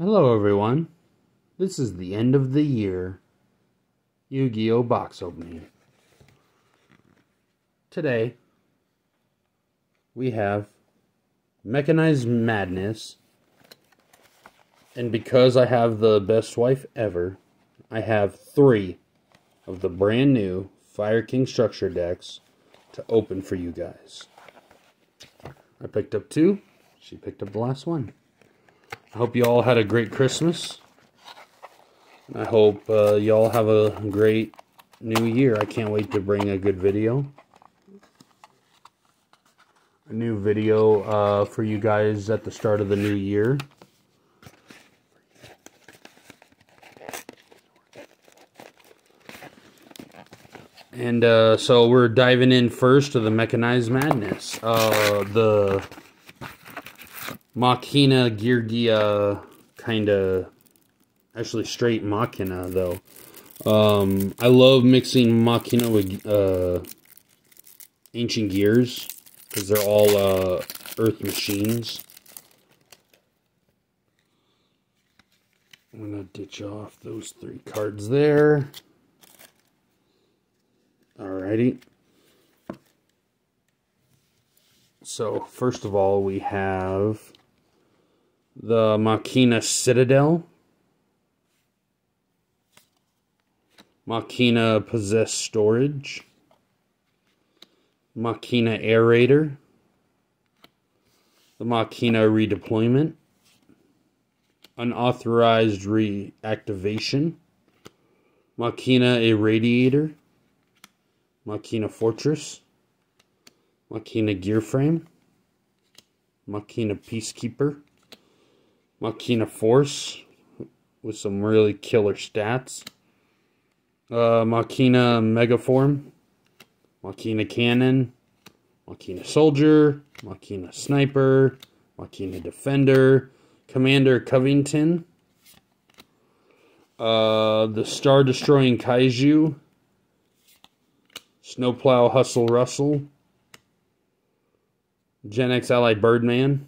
Hello everyone, this is the end of the year Yu-Gi-Oh! Box opening. Today, we have Mechanized Madness, and because I have the best wife ever, I have 3 of the brand new Fire King structure decks to open for you guys. I picked up 2, she picked up the last one. I hope you all had a great Christmas. I hope you all have a great new year. I can't wait to bring a good video. A new video for you guys at the start of the new year. And so we're diving in first to the Mechanized Madness. The Machina Geargia actually straight Machina though. I love mixing Machina with Ancient Gears because they're all Earth machines. I'm gonna ditch off those 3 cards there. Alrighty. So first of all, we have the Machina Citadel, Machina Possessed Storage, Machina Aerator, the Machina Redeployment, Unauthorized Reactivation, Machina Irradiator, Machina Fortress, Machina Gearframe, Machina Peacekeeper, Machina Force with some really killer stats, Machina Megaform, Machina Cannon, Machina Soldier, Machina Sniper, Machina Defender, Commander Covington, the Star Destroying Kaiju, Snowplow Hustle Russell, Gen X Ally Birdman,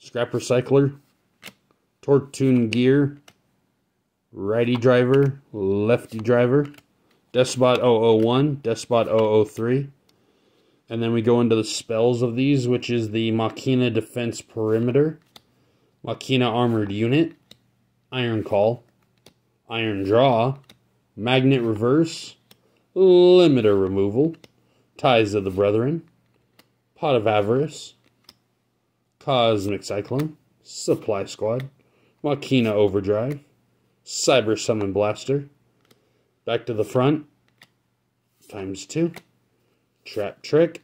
Scrap Recycler, Torque Tune Gear, Righty Driver, Lefty Driver, Despot 001, Despot 003. And then we go into the spells of these, which is the Machina Defense Perimeter, Machina Armored Unit, Iron Call, Iron Draw, Magnet Reverse, Limiter Removal, Ties of the Brethren, Pot of Avarice, Cosmic Cyclone, Supply Squad, Machina Overdrive, Cyber Summon Blaster, Back to the Front, ×2, Trap Trick,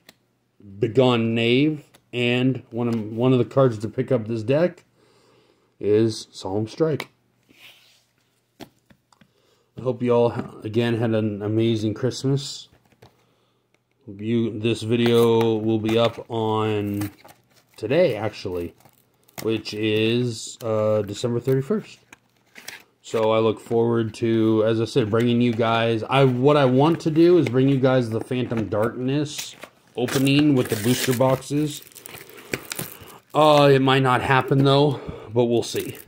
Begone Knave, and one of the cards to pick up this deck is Solemn Strike. I hope you all, again, had an amazing Christmas. This video will be up on today, actually, which is December 31st. So I look forward to, as I said, bringing you guys... what I want to do is bring you guys the Phantom Darkness opening with the booster boxes. It might not happen, though, but we'll see.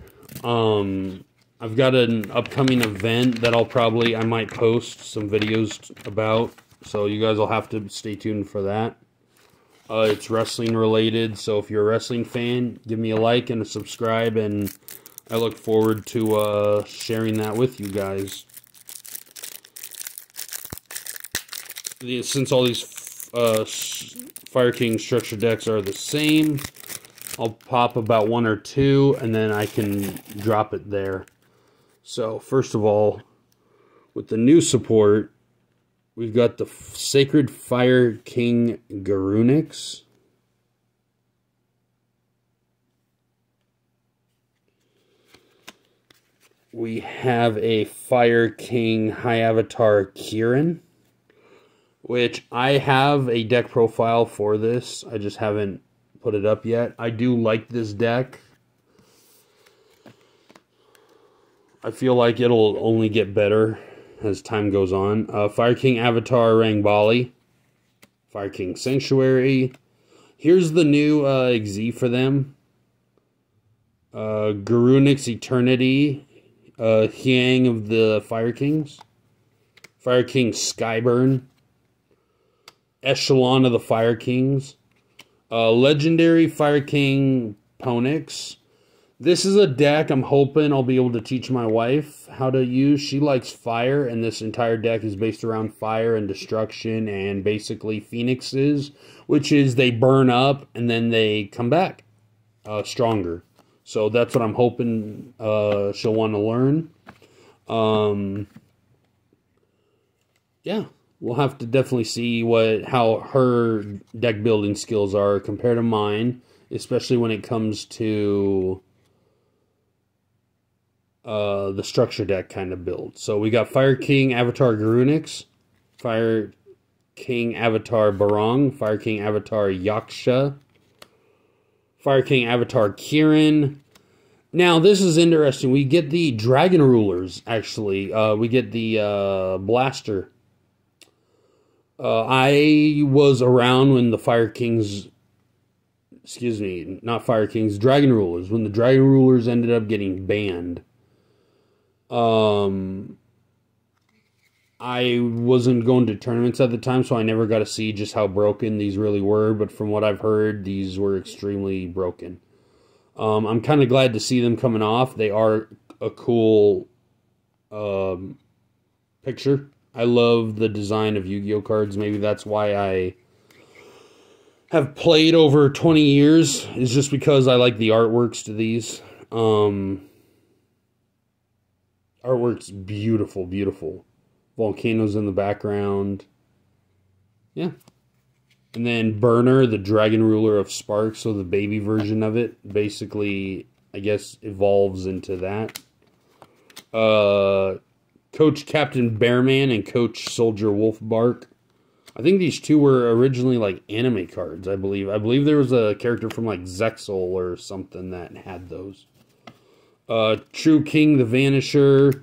I've got an upcoming event that I might post some videos about. So you guys will have to stay tuned for that. It's wrestling related, so if you're a wrestling fan, give me a like and a subscribe, and I look forward to sharing that with you guys. Since all these Fire King structure decks are the same, I'll pop about 1 or 2, and then I can drop it there. So, first of all, with the new support, we've got the Sacred Fire King Garunix. We have a Fire King High Avatar Kirin, which I have a deck profile for this. I just haven't put it up yet. I do like this deck. I feel like it'll only get better as time goes on. Fire King Avatar Rangbali, Fire King Sanctuary. Here's the new XZ for them. Garunix Eternity, Hyang of the Fire Kings, Fire King Skyburn, Echelon of the Fire Kings, Legendary Fire King Ponix. This is a deck I'm hoping I'll be able to teach my wife how to use. She likes fire, and this entire deck is based around fire and destruction and basically phoenixes, which is they burn up and then they come back stronger. So that's what I'm hoping she'll want to learn. Yeah, we'll have to definitely see how her deck building skills are compared to mine, especially when it comes to the structure deck kind of build. So we got Fire King Avatar Garunix, Fire King Avatar Barong, Fire King Avatar Yaksha, Fire King Avatar Kirin. Now, this is interesting. We get the Dragon Rulers, actually. We get the Blaster. I was around when the Fire Kings... Excuse me, not Fire Kings, Dragon Rulers. When the Dragon Rulers ended up getting banned. I wasn't going to tournaments at the time, so I never got to see just how broken these really were. But from what I've heard, these were extremely broken. I'm kind of glad to see them coming off. They are a cool picture. I love the design of Yu-Gi-Oh cards. Maybe that's why I have played over 20 years. It's just because I like the artworks to these. Artwork's beautiful, beautiful. Volcanoes in the background. Yeah. And then Burner, the Dragon Ruler of Sparks, so the baby version of it, basically, I guess, evolves into that. Coach Captain Bearman and Coach Soldier Wolfbark. I think these two were originally like anime cards, I believe. I believe there was a character from like Zexal or something that had those. True King the Vanisher.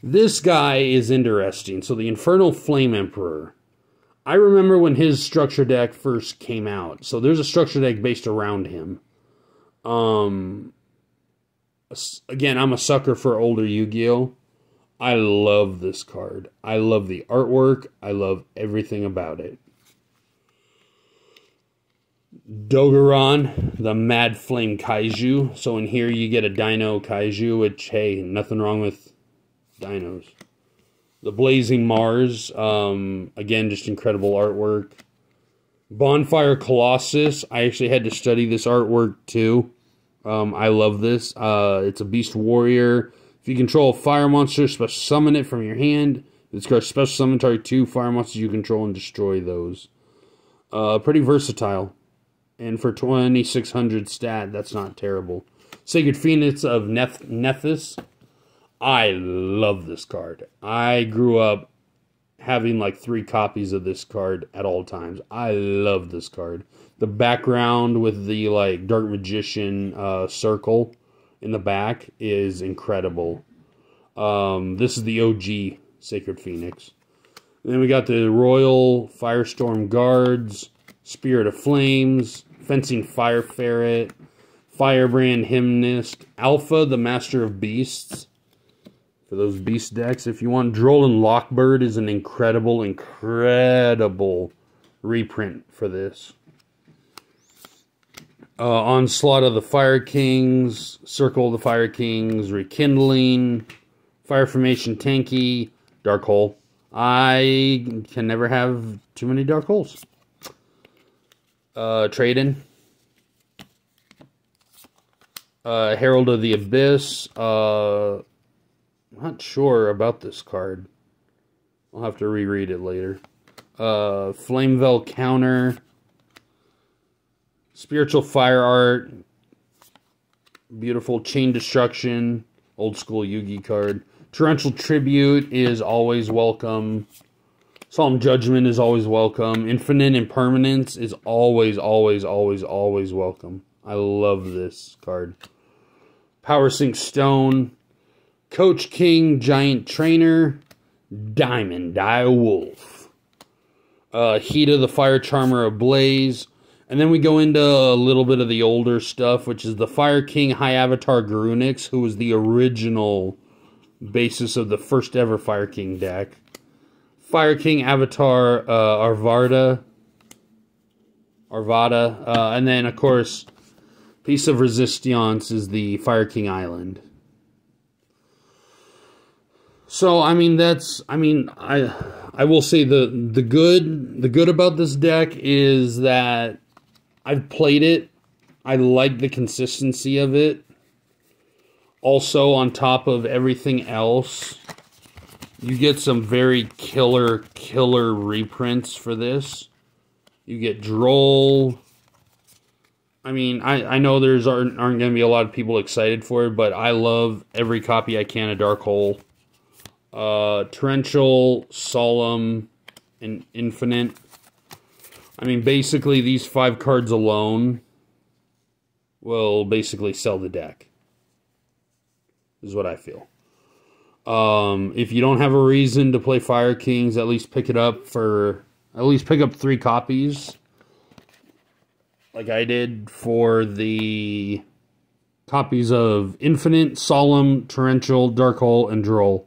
This guy is interesting. So the Infernal Flame Emperor. I remember when his structure deck first came out. So there's a structure deck based around him. Again, I'm a sucker for older Yu-Gi-Oh! I love this card. I love the artwork. I love everything about it. Dogoran, the Mad Flame Kaiju. So in here you get a Dino Kaiju, which, hey, nothing wrong with dinos. The Blazing Mars, again, just incredible artwork. Bonfire Colossus, I actually had to study this artwork too. I love this. It's a Beast Warrior. If you control a fire monster, special summon it from your hand. This card special summon target 2 fire monsters you control and destroy those. Pretty versatile. And for 2600 stat, that's not terrible. Sacred Phoenix of Nephthys. I love this card. I grew up having like 3 copies of this card at all times. I love this card. The background with the like Dark Magician circle in the back is incredible. This is the OG Sacred Phoenix. And then we got the Royal Firestorm Guards, Spirit of Flames, Fencing Fire Ferret, Firebrand Hymnist, Alpha, the Master of Beasts. For those beast decks, if you want, Drolan Lockbird is an incredible, incredible reprint for this. Onslaught of the Fire Kings, Circle of the Fire Kings, Rekindling, Fire Formation Tanky, Dark Hole. I can never have too many Dark Holes. Trade-in. Herald of the Abyss. Not sure about this card. I'll have to reread it later. Flamevel Counter. Spiritual Fire Art. Beautiful Chain Destruction. Old school Yugi card. Torrential Tribute is always welcome. Solemn Judgment is always welcome. Infinite Impermanence is always, always, always, always welcome. I love this card. Power Sink Stone. Coach King Giant Trainer. Diamond Eye Wolf. Heat of the Fire Charmer Ablaze. And then we go into a little bit of the older stuff, which is the Fire King High Avatar Garunix, who was the original basis of the first ever Fire King deck. Fire King Avatar Arvada, and then of course, Piece of Resistance is the Fire King Island. So I mean I will say the good about this deck is that I've played it. I like the consistency of it. Also, on top of everything else, you get some very killer reprints for this. You get Droll. I mean, I know aren't going to be a lot of people excited for it, but I love every copy I can of Dark Hole. Torrential, Solemn, and Infinite. I mean, basically, these 5 cards alone will basically sell the deck. Is what I feel. If you don't have a reason to play Fire Kings, at least pick it up at least pick up 3 copies. Like I did for the copies of Infinite, Solemn, Torrential, Dark Hole, and Droll.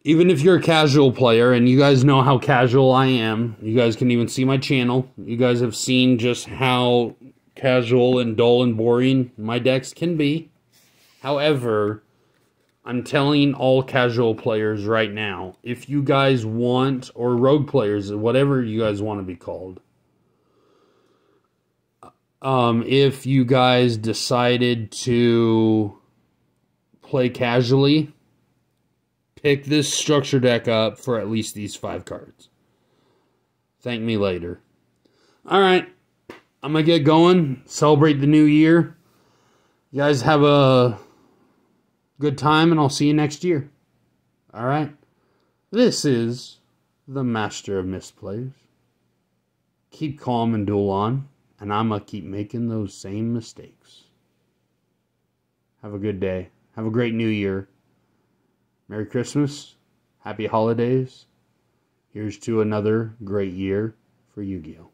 Even if you're a casual player, and you guys know how casual I am, you guys can even see my channel. You guys have seen just how casual and dull and boring my decks can be. However, I'm telling all casual players right now, if you guys want, or rogue players, whatever you guys want to be called, if you guys decided to play casually, pick this structure deck up for at least these 5 cards. Thank me later. Alright, I'm going to get going. Celebrate the new year. You guys have a good time, and I'll see you next year. Alright? This is the Master of Misplayers. Keep calm and duel on, and I'm going to keep making those same mistakes. Have a good day. Have a great new year. Merry Christmas. Happy holidays. Here's to another great year for Yu-Gi-Oh!